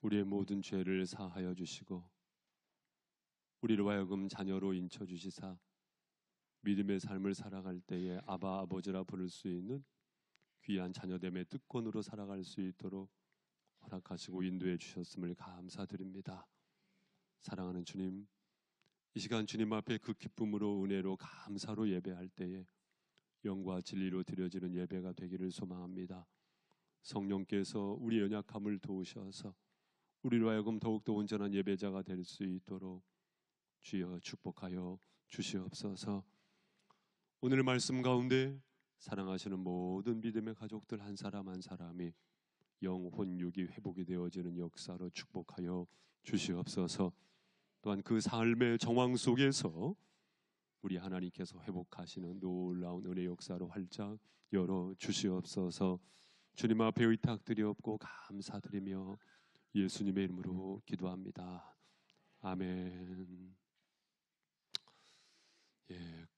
우리의 모든 죄를 사하여 주시고 우리를 하여금 자녀로 인쳐 주시사 믿음의 삶을 살아갈 때에 아바 아버지라 부를 수 있는 귀한 자녀됨의 특권으로 살아갈 수 있도록 허락하시고 인도해 주셨음을 감사드립니다. 사랑하는 주님, 이 시간 주님 앞에 그 기쁨으로 은혜로 감사로 예배할 때에 영과 진리로 드려지는 예배가 되기를 소망합니다. 성령께서 우리 연약함을 도우셔서 우리로 하여금 더욱더 온전한 예배자가 될 수 있도록 주여 축복하여 주시옵소서. 오늘 말씀 가운데 사랑하시는 모든 믿음의 가족들 한 사람 한 사람이 영혼 육이 회복이 되어지는 역사로 축복하여 주시옵소서. 또한 그 삶의 정황 속에서 우리 하나님께서 회복하시는 놀라운 은혜 역사로 활짝 열어 주시옵소서. 주님 앞에 의탁드리옵고 감사드리며 예수님의 이름으로 기도합니다. 아멘.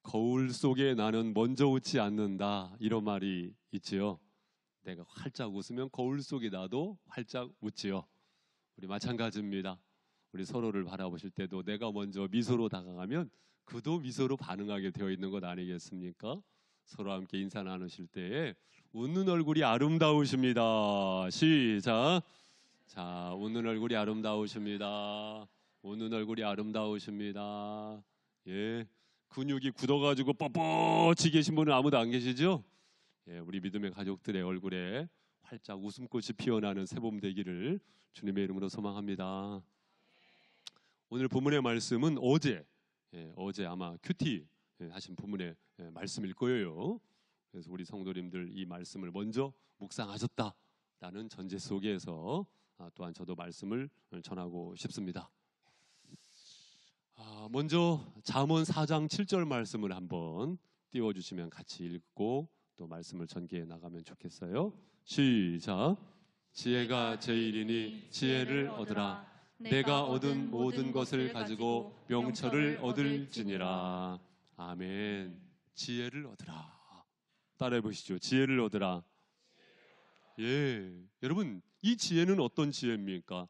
거울 속에 나는 먼저 웃지 않는다, 이런 말이 있지요. 내가 활짝 웃으면 거울 속에 나도 활짝 웃지요. 우리 마찬가지입니다. 우리 서로를 바라보실 때도 내가 먼저 미소로 다가가면 그도 미소로 반응하게 되어 있는 것 아니겠습니까? 서로 함께 인사 나누실 때에 웃는 얼굴이 아름다우십니다. 시작. 자, 웃는 얼굴이 아름다우십니다. 웃는 얼굴이 아름다우십니다. 예, 근육이 굳어가지고 뻣뻣이 계신 분은 아무도 안 계시죠? 예, 우리 믿음의 가족들의 얼굴에 활짝 웃음꽃이 피어나는 새봄 되기를 주님의 이름으로 소망합니다. 오늘 본문의 말씀은 어제 아마 큐티 하신 본문의 말씀일 거예요. 그래서 우리 성도님들 이 말씀을 먼저 묵상하셨다라는 전제 속에서 또한 저도 말씀을 전하고 싶습니다. 먼저 잠언 4장 7절 말씀을 한번 띄워주시면 같이 읽고 또 말씀을 전개해 나가면 좋겠어요. 시작. 지혜가 제일이니 지혜를 얻으라. 내가 얻은 모든 것을 가지고 명철을 얻을지니라. 아멘. 지혜를 얻으라. 따라해 보시죠. 지혜를 얻으라. 예, 여러분, 이 지혜는 어떤 지혜입니까?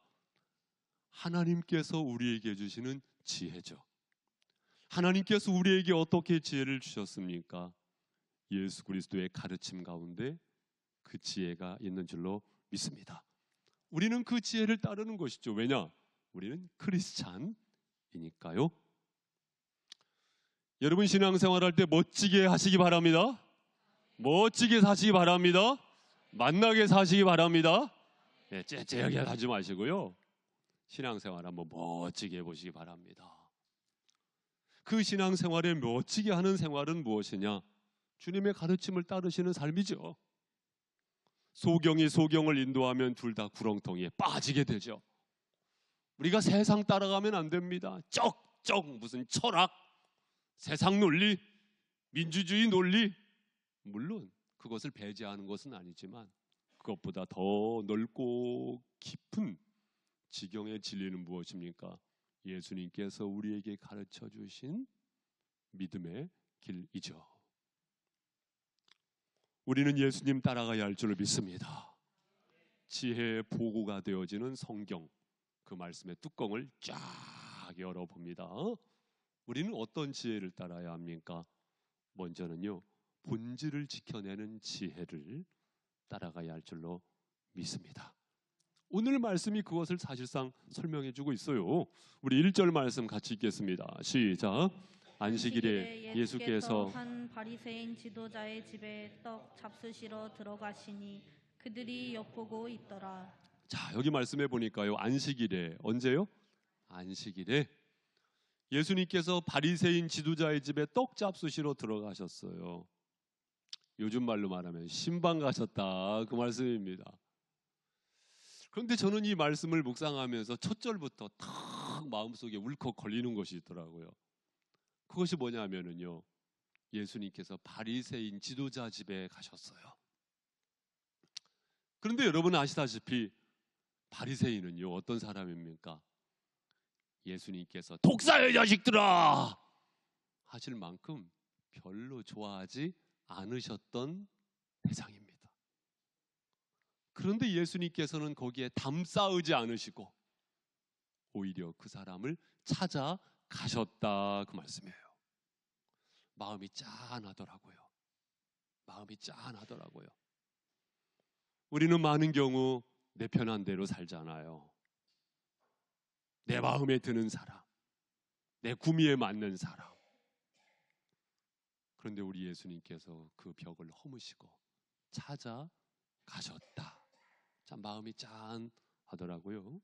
하나님께서 우리에게 주시는 지혜죠. 하나님께서 우리에게 어떻게 지혜를 주셨습니까? 예수 그리스도의 가르침 가운데 그 지혜가 있는 줄로 믿습니다. 우리는 그 지혜를 따르는 것이죠. 왜냐? 우리는 크리스찬이니까요. 여러분 신앙생활할 때 멋지게 하시기 바랍니다. 멋지게 사시기 바랍니다. 만나게 사시기 바랍니다. 예, 째째하게 하지 마시고요. 신앙생활 한번 멋지게 해보시기 바랍니다. 그 신앙생활에 멋지게 하는 생활은 무엇이냐? 주님의 가르침을 따르시는 삶이죠. 소경이 소경을 인도하면 둘 다 구렁텅이에 빠지게 되죠. 우리가 세상 따라가면 안 됩니다. 쩍쩍 무슨 철학, 세상 논리, 민주주의 논리, 물론 그것을 배제하는 것은 아니지만 그것보다 더 넓고 깊은 지경의 진리는 무엇입니까? 예수님께서 우리에게 가르쳐 주신 믿음의 길이죠. 우리는 예수님 따라가야 할 줄을 믿습니다. 지혜의 보고가 되어지는 성경, 그 말씀의 뚜껑을 쫙 열어봅니다. 우리는 어떤 지혜를 따라야 합니까? 먼저는요, 본질을 지켜내는 지혜를 따라가야 할 줄로 믿습니다. 오늘 말씀이 그것을 사실상 설명해 주고 있어요. 우리 1절 말씀 같이 읽겠습니다. 시작. 안식일에 예수께서 한 바리새인 지도자의 집에 떡 잡수시러 들어가시니 그들이 엿보고 있더라. 자, 여기 말씀해 보니까요, 안식일에, 언제요? 안식일에 예수님께서 바리새인 지도자의 집에 떡 잡수시러 들어가셨어요. 요즘 말로 말하면 신방 가셨다, 그 말씀입니다. 그런데 저는 이 말씀을 묵상하면서 첫 절부터 탁 마음속에 울컥 걸리는 것이 있더라고요. 그것이 뭐냐면요, 예수님께서 바리새인 지도자 집에 가셨어요. 그런데 여러분 아시다시피 바리새인은요, 어떤 사람입니까? 예수님께서 독사의 자식들아 하실 만큼 별로 좋아하지 않으셨던 대상입니다. 그런데 예수님께서는 거기에 담쌓지 않으시고 오히려 그 사람을 찾아가셨다, 그 말씀이에요. 마음이 짠하더라고요. 마음이 짠하더라고요. 우리는 많은 경우 내 편한 대로 살잖아요. 내 마음에 드는 사람, 내 구미에 맞는 사람. 그런데 우리 예수님께서 그 벽을 허무시고 찾아가셨다. 참 마음이 짠하더라고요.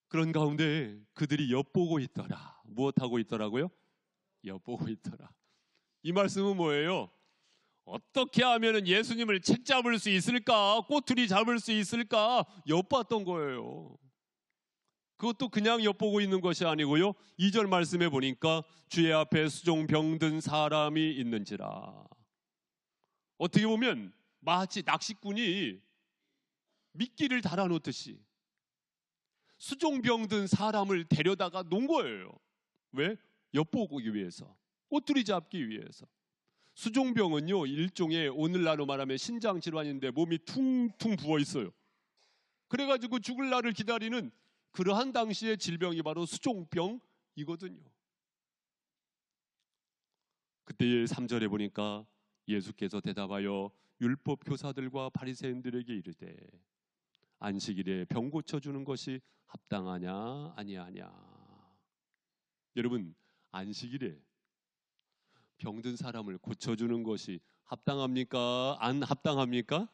그런 가운데 그들이 엿보고 있더라. 무엇하고 있더라고요? 엿보고 있더라. 이 말씀은 뭐예요? 어떻게 하면 예수님을 책 잡을 수 있을까? 꼬투리 잡을 수 있을까? 엿봤던 거예요. 그것도 그냥 엿보고 있는 것이 아니고요. 2절 말씀에 보니까 주의 앞에 수종병 든 사람이 있는지라. 어떻게 보면 마치 낚시꾼이 미끼를 달아놓듯이 수종병 든 사람을 데려다가 놓은 거예요. 왜? 엿보기 위해서, 꼬투리 잡기 위해서. 수종병은요, 일종의 오늘날로 말하면 신장질환인데 몸이 퉁퉁 부어 있어요. 그래가지고 죽을 날을 기다리는 그러한 당시의 질병이 바로 수종병이거든요. 그때의 3절에 보니까 예수께서 대답하여 율법 교사들과 바리새인들에게 이르되 안식일에 병 고쳐주는 것이 합당하냐 아니하냐. 여러분, 안식일에 병든 사람을 고쳐주는 것이 합당합니까? 안 합당합니까?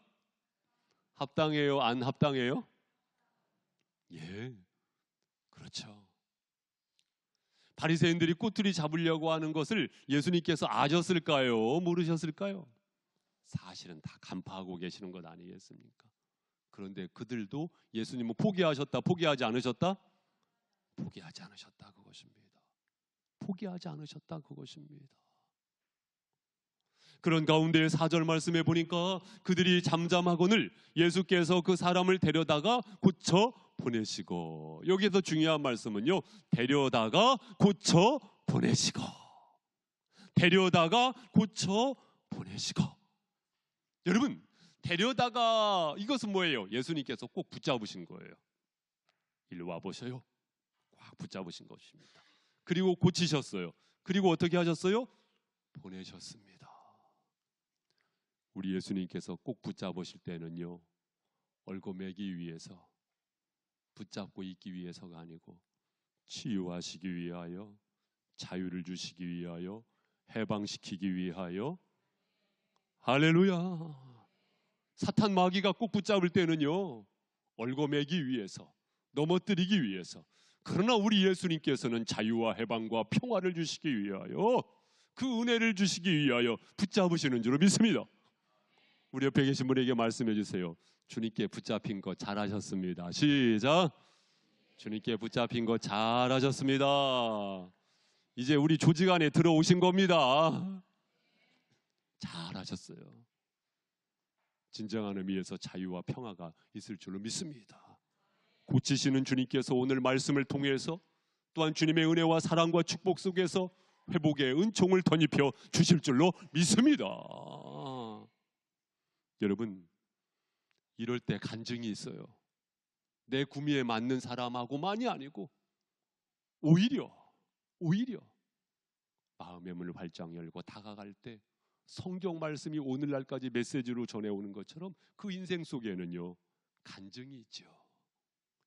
합당해요? 안 합당해요? 예, 그렇죠. 바리새인들이 꼬투리 잡으려고 하는 것을 예수님께서 아셨을까요? 모르셨을까요? 사실은 다 간파하고 계시는 것 아니겠습니까? 그런데 그들도 예수님은 포기하셨다, 포기하지 않으셨다? 포기하지 않으셨다, 그것입니다. 포기하지 않으셨다, 그것입니다. 그런 가운데 4절 말씀에 보니까 그들이 잠잠하거늘 예수께서 그 사람을 데려다가 고쳐 보내시고, 여기에서 중요한 말씀은요, 데려다가 고쳐 보내시고, 데려다가 고쳐 보내시고. 여러분, 데려다가 이것은 뭐예요? 예수님께서 꼭 붙잡으신 거예요. 일로 와보셔요. 꽉 붙잡으신 것입니다. 그리고 고치셨어요. 그리고 어떻게 하셨어요? 보내셨습니다. 우리 예수님께서 꼭 붙잡으실 때는요, 얽어매기 위해서, 붙잡고 있기 위해서가 아니고 치유하시기 위하여, 자유를 주시기 위하여, 해방시키기 위하여. 할렐루야. 사탄 마귀가 꼭 붙잡을 때는요, 얽어매기 위해서, 넘어뜨리기 위해서. 그러나 우리 예수님께서는 자유와 해방과 평화를 주시기 위하여, 그 은혜를 주시기 위하여 붙잡으시는 줄로 믿습니다. 우리 옆에 계신 분에게 말씀해 주세요. 주님께 붙잡힌 거 잘하셨습니다. 시작. 주님께 붙잡힌 거 잘하셨습니다. 이제 우리 조직 안에 들어오신 겁니다. 잘하셨어요. 진정한 의미에서 자유와 평화가 있을 줄로 믿습니다. 고치시는 주님께서 오늘 말씀을 통해서 또한 주님의 은혜와 사랑과 축복 속에서 회복의 은총을 덧입혀 주실 줄로 믿습니다. 여러분, 이럴 때 간증이 있어요. 내 구미에 맞는 사람하고만이 아니고 오히려 마음의 문을 활짝 열고 다가갈 때 성경 말씀이 오늘날까지 메시지로 전해오는 것처럼 그 인생 속에는요, 간증이 있죠.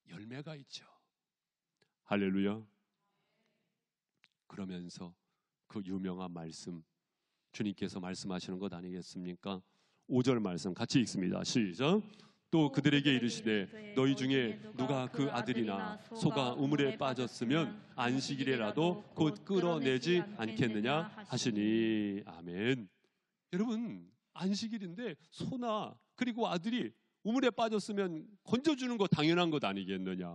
열매가 있죠. 할렐루야. 그러면서 그 유명한 말씀, 주님께서 말씀하시는 것 아니겠습니까? 5절 말씀 같이 읽습니다. 시작. 또 그들에게 이르시되 너희 중에 누가 그 아들이나 소가 우물에 빠졌으면 안식일에라도 곧 끌어내지 않겠느냐 하시니. 아멘. 여러분, 안식일인데 소나 그리고 아들이 우물에 빠졌으면 건져주는 거 당연한 것 아니겠느냐.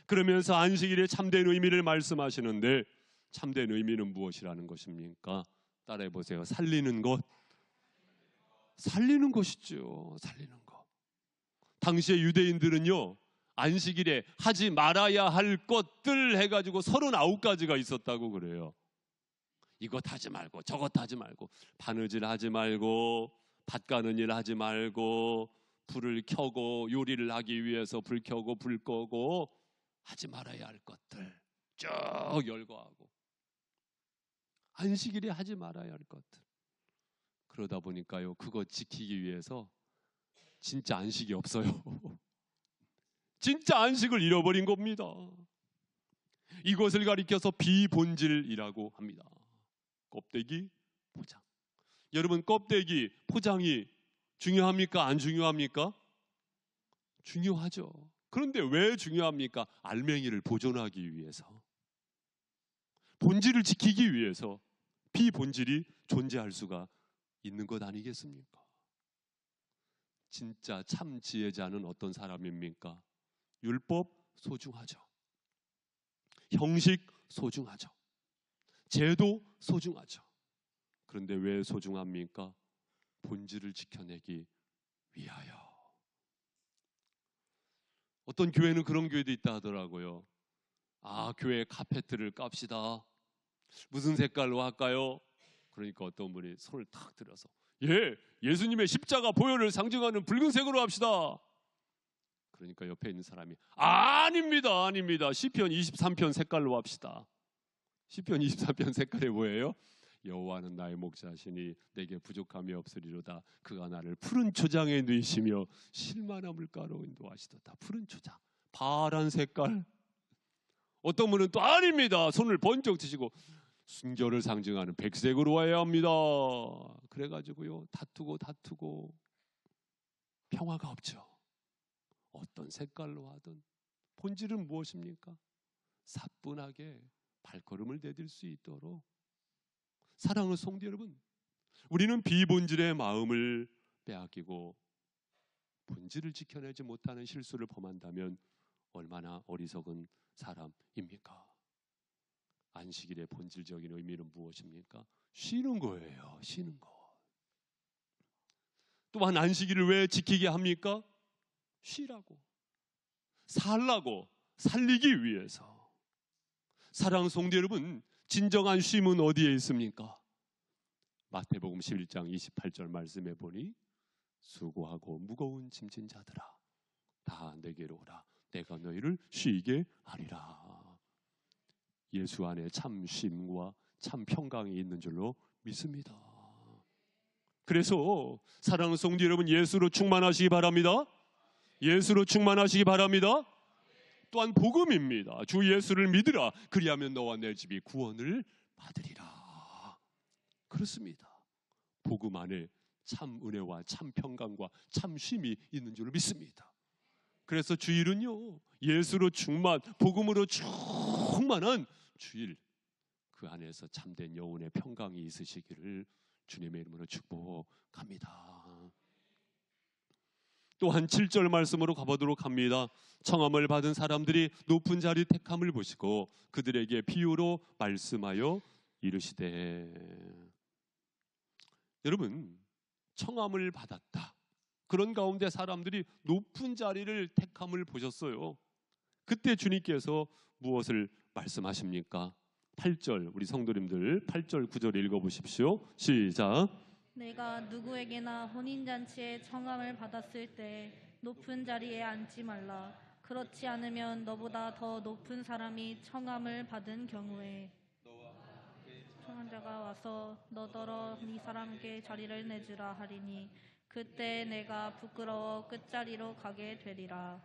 그러면서 안식일의 참된 의미를 말씀하시는데, 참된 의미는 무엇이라는 것입니까? 따라해 보세요. 살리는 것. 살리는 것이죠. 살리는 것. 당시의 유대인들은요, 안식일에 하지 말아야 할 것들 해가지고 39가지가 있었다고 그래요. 이것 하지 말고 저것 하지 말고, 바느질 하지 말고, 밭 가는 일 하지 말고 불을 켜고 요리를 하기 위해서 불 켜고 불 끄고 하지 말아야 할 것들 쭉 열거하고 안식일에 하지 말아야 할 것들. 그러다 보니까요, 그거 지키기 위해서 진짜 안식이 없어요. 진짜 안식을 잃어버린 겁니다. 이것을 가리켜서 비본질이라고 합니다. 껍데기 포장. 여러분, 껍데기 포장이 중요합니까? 안 중요합니까? 중요하죠. 그런데 왜 중요합니까? 알맹이를 보존하기 위해서, 본질을 지키기 위해서 비본질이 존재할 수가 있는 것 아니겠습니까? 진짜 참 지혜자는 어떤 사람입니까? 율법 소중하죠. 형식 소중하죠. 제도 소중하죠. 그런데 왜 소중합니까? 본질을 지켜내기 위하여. 어떤 교회는 그런 교회도 있다 하더라고요. 아, 교회 카페트를 깝시다. 무슨 색깔로 할까요? 그러니까 어떤 분이 손을 탁 들어서, 예수님의 십자가 보혈을 상징하는 붉은색으로 합시다. 그러니까 옆에 있는 사람이, 아닙니다. 시편 23편 색깔로 합시다. 시편 23편 색깔이 뭐예요? 여호와는 나의 목자시니 내게 부족함이 없으리로다. 그가 나를 푸른 초장에 누이시며 실만한 물가로 인도하시도다. 푸른 초장, 파란 색깔. 어떤 분은 또 아닙니다. 손을 번쩍 드시고 순결을 상징하는 백색으로 와야 합니다. 그래가지고요, 다투고 평화가 없죠. 어떤 색깔로 하든 본질은 무엇입니까? 사뿐하게 발걸음을 내딜 수 있도록. 사랑하는 성도 여러분, 우리는 비본질의 마음을 빼앗기고 본질을 지켜내지 못하는 실수를 범한다면 얼마나 어리석은 사람입니까? 안식일의 본질적인 의미는 무엇입니까? 쉬는 거예요. 쉬는 것. 또한 안식일을 왜 지키게 합니까? 쉬라고, 살라고, 살리기 위해서. 사랑하는 성도 여러분, 진정한 쉼은 어디에 있습니까? 마태복음 11장 28절 말씀해 보니 수고하고 무거운 짐진 자들아 다 내게로 오라. 내가 너희를 쉬게 하리라. 예수 안에 참 쉼과 참 평강이 있는 줄로 믿습니다. 그래서 사랑하는 성도 여러분, 예수로 충만하시기 바랍니다. 예수로 충만하시기 바랍니다. 또한 복음입니다. 주 예수를 믿으라. 그리하면 너와 내 집이 구원을 받으리라. 그렇습니다. 복음 안에 참 은혜와 참 평강과 참 쉼이 있는 줄 믿습니다. 그래서 주일은요, 예수로 충만, 복음으로 충만한 주일, 그 안에서 참된 영혼의 평강이 있으시기를 주님의 이름으로 축복합니다. 또한 7절 말씀으로 가보도록 합니다. 청함을 받은 사람들이 높은 자리 택함을 보시고 그들에게 비유로 말씀하여 이르시되. 여러분, 청함을 받았다. 그런 가운데 사람들이 높은 자리를 택함을 보셨어요. 그때 주님께서 무엇을 말씀하십니까? 8절, 우리 성도님들 8절 9절 읽어보십시오. 시작. 내가 누구에게나 혼인잔치에 청함을 받았을 때 높은 자리에 앉지 말라. 그렇지 않으면 너보다 더 높은 사람이 청함을 받은 경우에 청한 자가 와서 너더러 네 사람께 자리를 내주라 하리니 그때 내가 부끄러워 끝자리로 가게 되리라.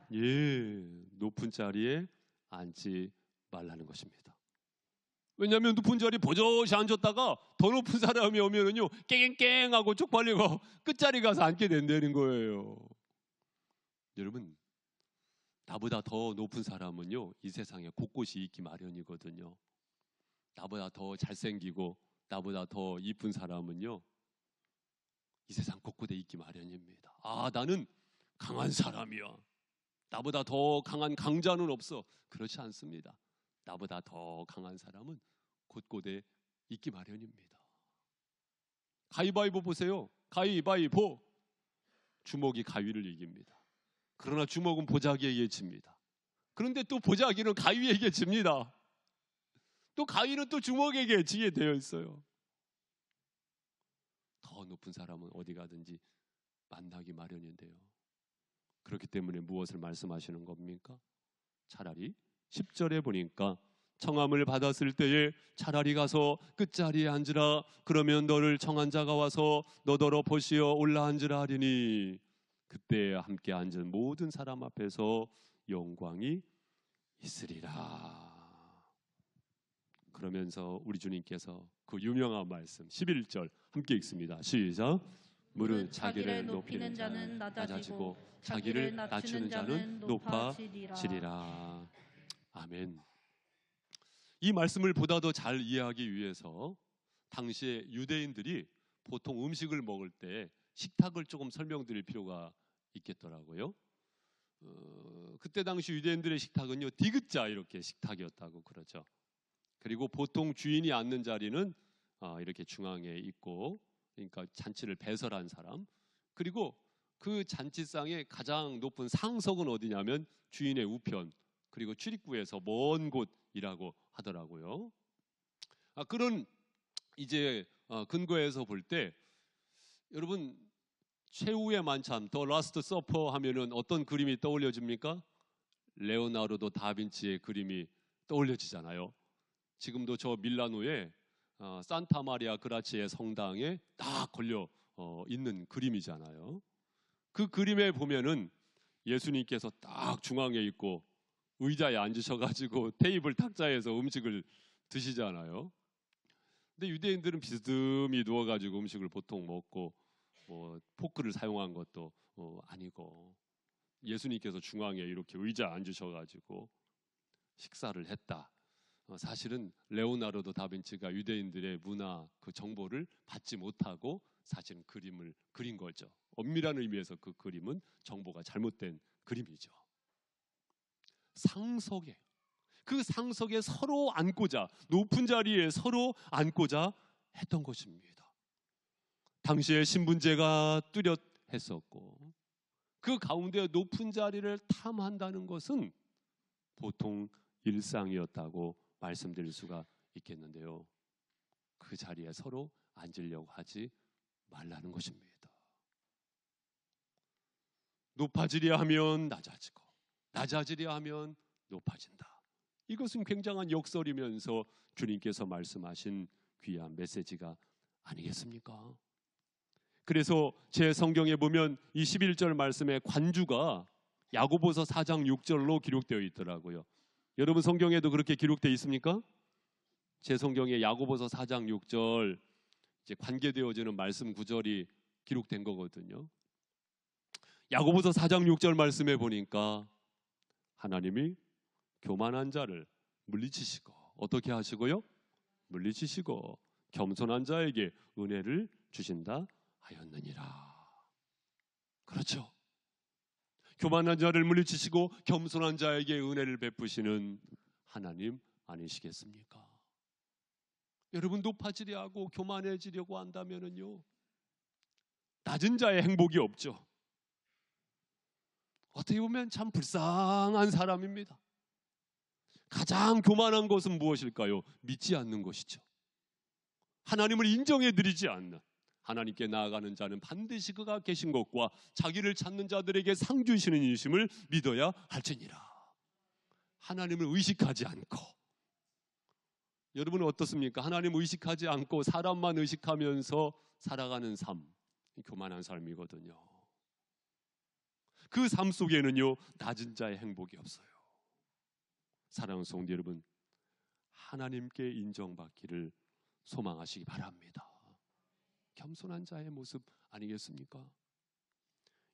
높은 자리에 앉지 말라는 것입니다. 왜냐하면 높은 자리에 버젓이 앉았다가 더 높은 사람이 오면은요, 깽깽깽하고 쪽팔리고 끝자리 가서 앉게 된다는 거예요. 여러분, 나보다 더 높은 사람은요, 이 세상에 곳곳이 있기 마련이거든요. 나보다 더 잘생기고 나보다 더 이쁜 사람은요, 이 세상 곳곳에 있기 마련입니다. 나는 강한 사람이야. 나보다 더 강한 강자는 없어. 그렇지 않습니다. 나보다 더 강한 사람은 곳곳에 있기 마련입니다. 가위바위보 보세요. 가위바위보. 주먹이 가위를 이깁니다. 그러나 주먹은 보자기에게 집니다. 그런데 또 보자기는 가위에게 집니다. 또 가위는 또 주먹에게 지게 되어 있어요. 더 높은 사람은 어디 가든지 만나기 마련인데요. 그렇기 때문에 무엇을 말씀하시는 겁니까? 차라리 10절에 보니까 청함을 받았을 때에 차라리 가서 끝자리에 앉으라. 그러면 너를 청한 자가 와서 너더러 보시어 올라앉으라 하리니 그때 함께 앉은 모든 사람 앞에서 영광이 있으리라. 그러면서 우리 주님께서 그 유명한 말씀 11절 함께 읽습니다. 시작. 무릇 자기를 높이는 자는 낮아지고 자기를 낮추는 자는 높아지리라. 아멘. 이 말씀을 보다 더 잘 이해하기 위해서 당시에 유대인들이 보통 음식을 먹을 때 식탁을 조금 설명드릴 필요가 있겠더라고요. 그때 당시 유대인들의 식탁은요 디귿자 이렇게 식탁이었다고 그러죠. 그리고 보통 주인이 앉는 자리는 이렇게 중앙에 있고, 그러니까 잔치를 배설한 사람, 그리고 그 잔치상의 가장 높은 상석은 어디냐면 주인의 우편, 그리고 출입구에서 먼 곳이라고 하더라고요. 그런 이제 근거에서 볼 때 여러분 최후의 만찬 더 라스트 서퍼 하면은 어떤 그림이 떠올려집니까? 레오나르도 다빈치의 그림이 떠올려지잖아요. 지금도 저 밀라노에 산타 마리아 그라치의 성당에 딱 걸려 있는 그림이잖아요. 그 그림에 보면은 예수님께서 딱 중앙에 있고 의자에 앉으셔가지고 테이블 탁자에서 음식을 드시잖아요. 근데 유대인들은 비스듬히 누워가지고 음식을 보통 먹고 포크를 사용한 것도 아니고 예수님께서 중앙에 이렇게 의자에 앉으셔가지고 식사를 했다. 사실은 레오나르도 다빈치가 유대인들의 문화 그 정보를 받지 못하고 사실은 그림을 그린 거죠. 엄밀한 의미에서 그 그림은 정보가 잘못된 그림이죠. 상석에 그 상석에 서로 앉고자 높은 자리에 서로 앉고자 했던 것입니다. 당시에 신분제가 뚜렷했었고 그 가운데 높은 자리를 탐한다는 것은 보통 일상이었다고 말씀드릴 수가 있겠는데요. 그 자리에 서로 앉으려고 하지 말라는 것입니다. 높아지려 하면 낮아지고 낮아지려 하면 높아진다. 이것은 굉장한 역설이면서 주님께서 말씀하신 귀한 메시지가 아니겠습니까? 그래서 제 성경에 보면 이 11절 말씀의 관주가 야고보서 4장 6절로 기록되어 있더라고요. 여러분 성경에도 그렇게 기록되어 있습니까? 제 성경에 야고보서 4장 6절 이제 관계되어지는 말씀 구절이 기록된 거거든요. 야고보서 4장 6절 말씀에 보니까 하나님이 교만한 자를 물리치시고 어떻게 하시고요? 물리치시고 겸손한 자에게 은혜를 주신다 하였느니라. 그렇죠. 교만한 자를 물리치시고 겸손한 자에게 은혜를 베푸시는 하나님 아니시겠습니까? 여러분 높아지려 하고 교만해지려고 한다면요 낮은 자의 행복이 없죠. 어떻게 보면 참 불쌍한 사람입니다. 가장 교만한 것은 무엇일까요? 믿지 않는 것이죠. 하나님을 인정해드리지 않는, 하나님께 나아가는 자는 반드시 그가 계신 것과 자기를 찾는 자들에게 상 주시는 이심을 믿어야 할지니라. 하나님을 의식하지 않고, 여러분은 어떻습니까? 하나님을 의식하지 않고 사람만 의식하면서 살아가는 삶, 교만한 삶이거든요. 그 삶 속에는요 낮은 자의 행복이 없어요. 사랑하는 성도 여러분, 하나님께 인정받기를 소망하시기 바랍니다. 겸손한 자의 모습 아니겠습니까?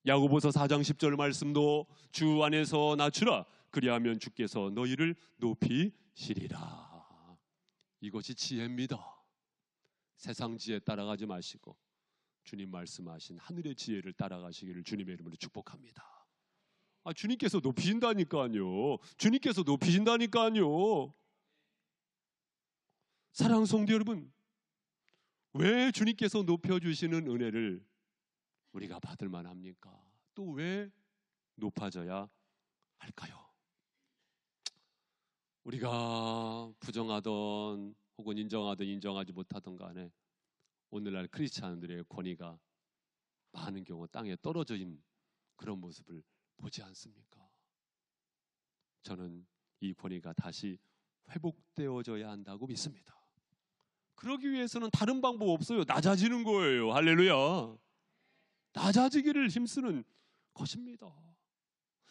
야고보서 4장 10절 말씀도 주 안에서 낮추라 그리하면 주께서 너희를 높이시리라. 이것이 지혜입니다. 세상 지혜 따라가지 마시고 주님 말씀하신 하늘의 지혜를 따라가시기를 주님의 이름으로 축복합니다. 주님께서 높이신다니까요. 주님께서 높이신다니까요. 사랑하는 성도 여러분, 왜 주님께서 높여주시는 은혜를 우리가 받을 만합니까? 또 왜 높아져야 할까요? 우리가 부정하던 혹은 인정하든 인정하지 못하던 간에 오늘날 크리스찬들의 권위가 많은 경우 땅에 떨어져 있는 그런 모습을 보지 않습니까? 저는 이 권위가 다시 회복되어져야 한다고 믿습니다. 그러기 위해서는 다른 방법 없어요. 낮아지는 거예요. 할렐루야. 낮아지기를 힘쓰는 것입니다.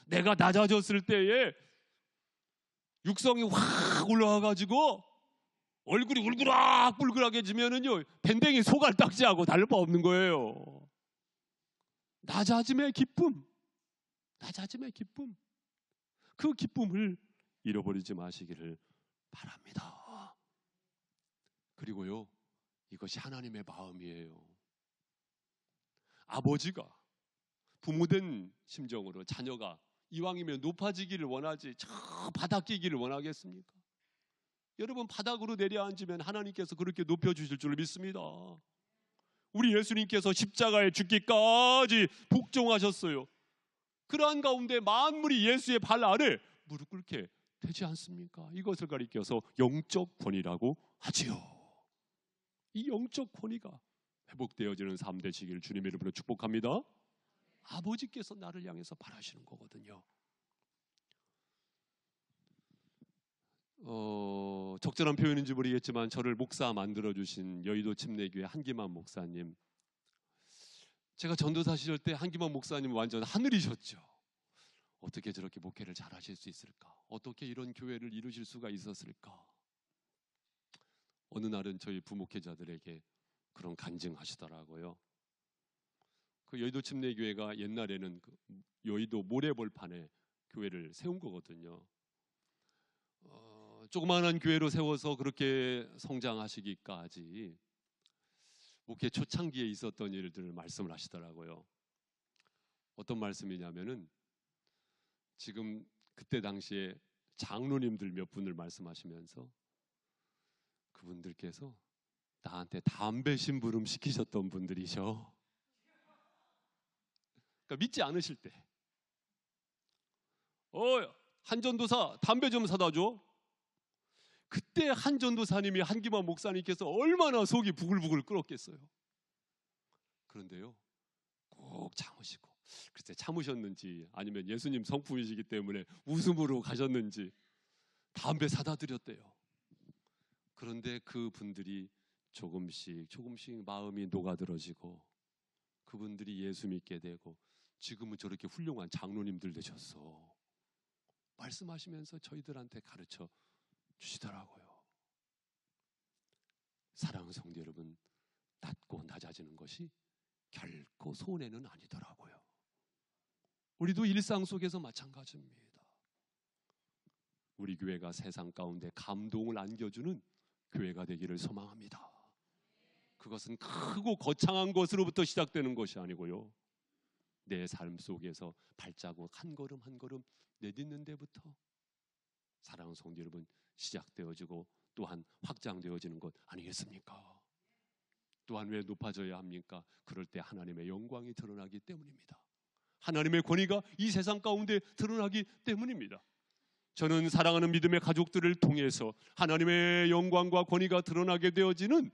내가 낮아졌을 때에 육성이 확 올라와가지고 얼굴이 울그락불그락해지면은요, 밴댕이 소갈딱지하고 다를 바 없는 거예요. 낮아짐의 기쁨, 낮아짐의 기쁨, 그 기쁨을 잃어버리지 마시기를 바랍니다. 그리고요, 이것이 하나님의 마음이에요. 아버지가 부모된 심정으로 자녀가 이왕이면 높아지기를 원하지 저 바닥 끼기를 원하겠습니까? 여러분, 바닥으로 내려앉으면 하나님께서 그렇게 높여주실 줄 믿습니다. 우리 예수님께서 십자가에 죽기까지 복종하셨어요. 그러한 가운데 만물이 예수의 발 아래 무릎 꿇게 되지 않습니까? 이것을 가리켜서 영적 권위라고 하지요. 이 영적 권위가 회복되어지는 삶 되시기를 주님의 이름으로 축복합니다. 아버지께서 나를 향해서 바라시는 거거든요. 적절한 표현인지 모르겠지만 저를 목사 만들어주신 여의도 침례교회 한기만 목사님, 제가 전도사 시절 때 한기만 목사님 완전 하늘이셨죠. 어떻게 저렇게 목회를 잘 하실 수 있을까? 어떻게 이런 교회를 이루실 수가 있었을까? 어느 날은 저희 부목회자들에게 그런 간증하시더라고요. 그 여의도 침례교회가 옛날에는 그 여의도 모래벌판에 교회를 세운 거거든요. 조그마한 교회로 세워서 그렇게 성장하시기까지 목회 초창기에 있었던 일들을 말씀을 하시더라고요. 어떤 말씀이냐면은 지금 그때 당시에 장로님들 몇 분을 말씀하시면서 그분들께서 나한테 담배 심부름 시키셨던 분들이셔. 그러니까 믿지 않으실 때, 한 전도사 담배 좀 사다 줘. 그때 한 전도사님이 한기만 목사님께서 얼마나 속이 부글부글 끓었겠어요. 그런데요, 꼭 참으시고, 글쎄 참으셨는지 아니면 예수님 성품이시기 때문에 웃음으로 가셨는지 담배 사다 드렸대요. 그런데 그 분들이 조금씩 마음이 녹아들어지고 그분들이 예수 믿게 되고 지금은 저렇게 훌륭한 장로님들 되셨어. 말씀하시면서 저희들한테 가르쳐 주시더라고요. 사랑하는 성도 여러분, 낮고 낮아지는 것이 결코 손해는 아니더라고요. 우리도 일상 속에서 마찬가지입니다. 우리 교회가 세상 가운데 감동을 안겨주는 교회가 되기를 소망합니다. 그것은 크고 거창한 것으로부터 시작되는 것이 아니고요, 내 삶 속에서 발자국 한 걸음 한 걸음 내딛는 데부터 사랑하는 성도 여러분 시작되어지고 또한 확장되어지는 것 아니겠습니까? 또한 왜 높아져야 합니까? 그럴 때 하나님의 영광이 드러나기 때문입니다. 하나님의 권위가 이 세상 가운데 드러나기 때문입니다. 저는 사랑하는 믿음의 가족들을 통해서 하나님의 영광과 권위가 드러나게 되어지는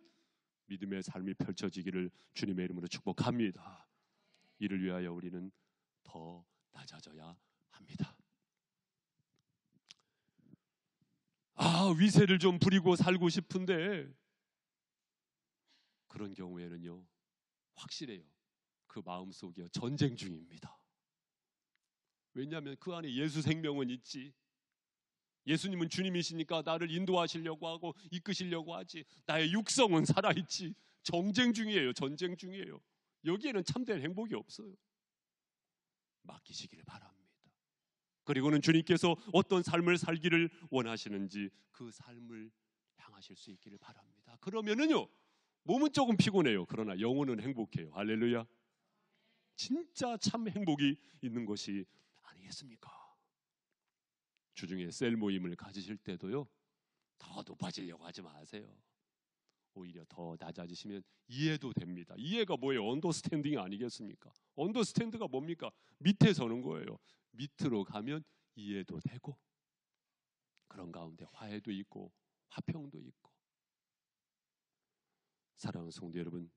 믿음의 삶이 펼쳐지기를 주님의 이름으로 축복합니다. 이를 위하여 우리는 더 낮아져야 합니다. 위세를 좀 부리고 살고 싶은데 그런 경우에는요, 확실해요. 그 마음속에 전쟁 중입니다. 왜냐하면 그 안에 예수 생명은 있지. 예수님은 주님이시니까 나를 인도하시려고 하고 이끄시려고 하지. 나의 육성은 살아있지. 전쟁 중이에요. 전쟁 중이에요. 여기에는 참된 행복이 없어요. 맡기시기를 바랍니다. 그리고는 주님께서 어떤 삶을 살기를 원하시는지 그 삶을 향하실 수 있기를 바랍니다. 그러면은요, 몸은 조금 피곤해요. 그러나 영혼은 행복해요. 할렐루야. 진짜 참 행복이 있는 것이 아니겠습니까? 주중에 셀 모임을 가지실 때도요, 더 높아지려고 하지 마세요. 오히려 더 낮아지시면 이해도 됩니다. 이해가 뭐예요? 언더스탠딩 아니겠습니까? 언더스탠드가 뭡니까? 밑에 서는 거예요. 밑으로 가면 이해도 되고 그런 가운데 화해도 있고 화평도 있고. 사랑하는 성도 여러분,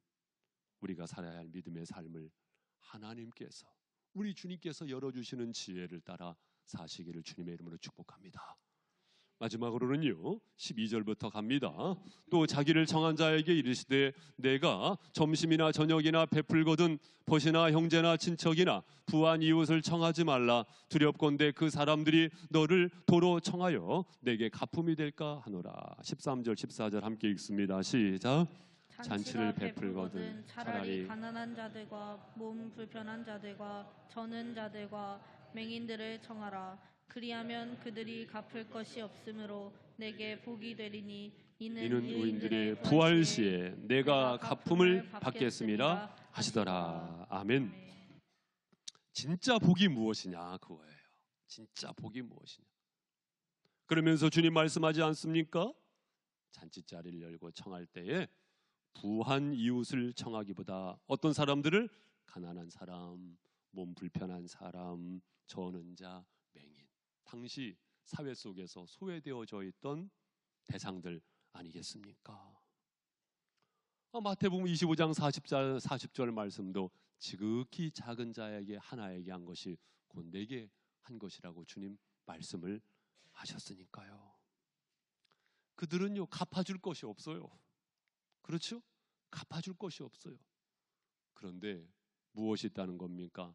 우리가 살아야 할 믿음의 삶을 하나님께서, 우리 주님께서 열어주시는 지혜를 따라 사시기를 주님의 이름으로 축복합니다. 마지막으로는요, 12절부터 갑니다. 또 자기를 청한 자에게 이르시되 내가 점심이나 저녁이나 베풀거든 벗이나 형제나 친척이나 부한 이웃을 청하지 말라. 두렵건대 그 사람들이 너를 도로 청하여 내게 가품이 될까 하노라. 13절 14절 함께 읽습니다. 시작. 잔치를 베풀거든 차라리 가난한 자들과 몸 불편한 자들과 저는 자들과 맹인들을 청하라. 그리하면 그들이 갚을 것이 없으므로 내게 복이 되리니 이는 의인들의 부활 시에 내가 가품을 받겠음이라 하시더라. 아멘. 진짜 복이 무엇이냐 그거예요. 진짜 복이 무엇이냐. 그러면서 주님 말씀하지 않습니까? 잔치자리를 열고 청할 때에 부한 이웃을 청하기보다 어떤 사람들을, 가난한 사람, 몸 불편한 사람, 저는 자, 맹인, 당시 사회 속에서 소외되어져 있던 대상들 아니겠습니까? 마태복음 25장 40절 말씀도 지극히 작은 자에게 하나에게 한 것이 곧 내게 한 것이라고 주님 말씀을 하셨으니까요. 그들은요 갚아줄 것이 없어요. 그렇죠? 갚아줄 것이 없어요. 그런데 무엇이 있다는 겁니까?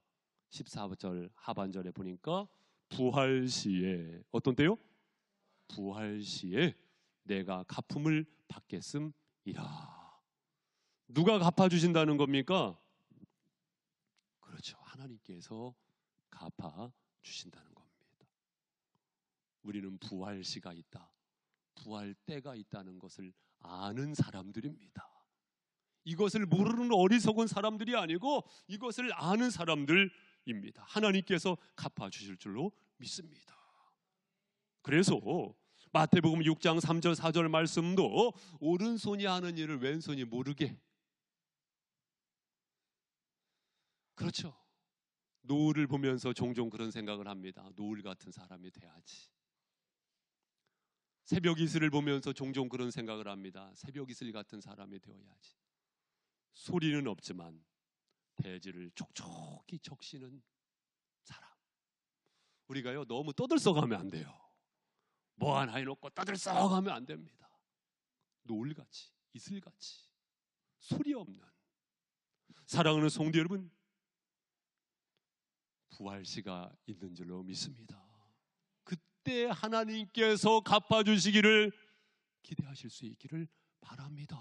14절 하반절에 보니까 부활 시에, 어떤 때요? 부활 시에 내가 가품을 받겠음이라. 누가 갚아주신다는 겁니까? 그렇죠. 하나님께서 갚아주신다는 겁니다. 우리는 부활 시가 있다, 부활 때가 있다는 것을 아는 사람들입니다. 이것을 모르는 어리석은 사람들이 아니고 이것을 아는 사람들입니다. 하나님께서 갚아주실 줄로 믿습니다. 그래서 마태복음 6장 3절 4절 말씀도 오른손이 하는 일을 왼손이 모르게, 그렇죠. 노을을 보면서 종종 그런 생각을 합니다. 노을 같은 사람이 돼야지. 새벽 이슬을 보면서 종종 그런 생각을 합니다. 새벽 이슬 같은 사람이 되어야지. 소리는 없지만 대지를 촉촉히 적시는 사람. 우리가요 너무 떠들썩하면 안 돼요. 뭐 하나 해놓고 떠들썩하면 안 됩니다. 노을같이, 이슬같이 소리 없는, 사랑하는 성도 여러분, 부활시가 있는 줄로 믿습니다. 그때 하나님께서 갚아주시기를 기대하실 수 있기를 바랍니다.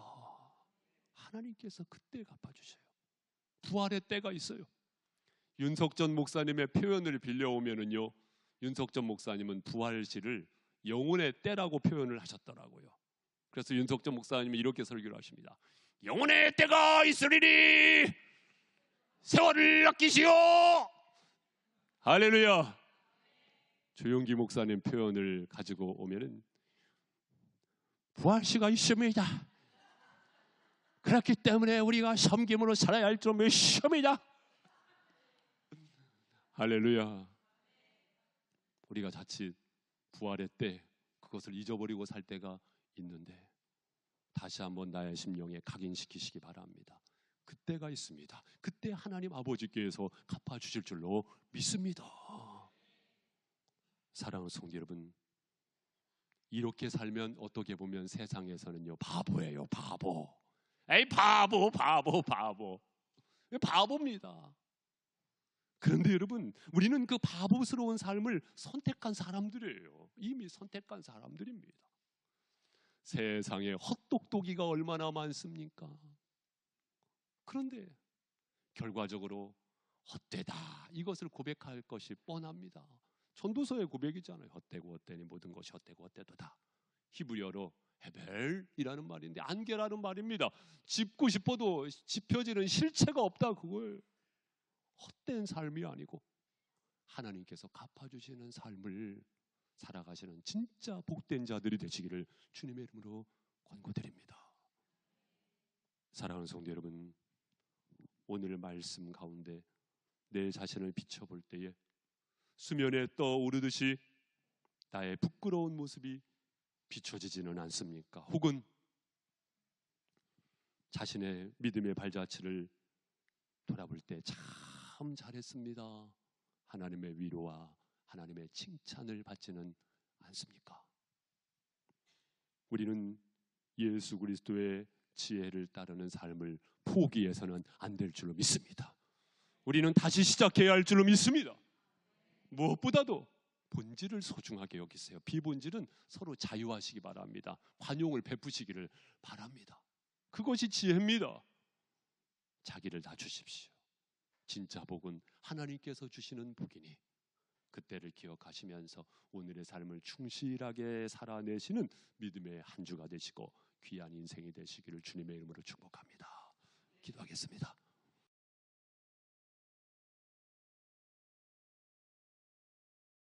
하나님께서 그때 갚아주셔요. 부활의 때가 있어요. 윤석전 목사님의 표현을 빌려오면은요, 윤석전 목사님은 부활시를 영혼의 때라고 표현을 하셨더라고요. 그래서 윤석전 목사님이 이렇게 설교를 하십니다. 영혼의 때가 있으리니 세월을 아끼시오. 할렐루야. 조용기 목사님 표현을 가지고 오면은 부활시가 있습니다. 그렇기 때문에 우리가 섬김으로 살아야 할 줄 믿습니다. 할렐루야. 우리가 자칫 부활의 때 그것을 잊어버리고 살 때가 있는데 다시 한번 나의 심령에 각인시키시기 바랍니다. 그때가 있습니다. 그때 하나님 아버지께서 갚아주실 줄로 믿습니다. 사랑하는 성도 여러분, 이렇게 살면 어떻게 보면 세상에서는요 바보예요. 바보. 에이 바보. 바보입니다. 그런데 여러분, 우리는 그 바보스러운 삶을 선택한 사람들이에요. 이미 선택한 사람들입니다. 세상에 헛똑똑이가 얼마나 많습니까? 그런데 결과적으로 헛되다 이것을 고백할 것이 뻔합니다. 전도서의 고백이잖아요. 헛되고 헛되니 모든 것이 헛되고 헛되도다. 히브리어로 헤벨이라는 말인데 안개라는 말입니다. 짚고 싶어도 짚혀지는 실체가 없다 그거예요. 헛된 삶이 아니고 하나님께서 갚아주시는 삶을 살아가시는 진짜 복된 자들이 되시기를 주님의 이름으로 권고드립니다. 사랑하는 성도 여러분, 오늘 말씀 가운데 내 자신을 비춰볼 때에 수면에 떠오르듯이 나의 부끄러운 모습이 비춰지지는 않습니까? 혹은 자신의 믿음의 발자취를 돌아볼 때 참 잘했습니다. 하나님의 위로와 하나님의 칭찬을 받지는 않습니까? 우리는 예수 그리스도의 지혜를 따르는 삶을 포기해서는 안 될 줄로 믿습니다. 우리는 다시 시작해야 할 줄로 믿습니다. 무엇보다도 본질을 소중하게 여기세요. 비본질은 서로 자유하시기 바랍니다. 관용을 베푸시기를 바랍니다. 그것이 지혜입니다. 자기를 다 주십시오. 진짜 복은 하나님께서 주시는 복이니 그때를 기억하시면서 오늘의 삶을 충실하게 살아내시는 믿음의 한 주가 되시고 귀한 인생이 되시기를 주님의 이름으로 축복합니다. 기도하겠습니다.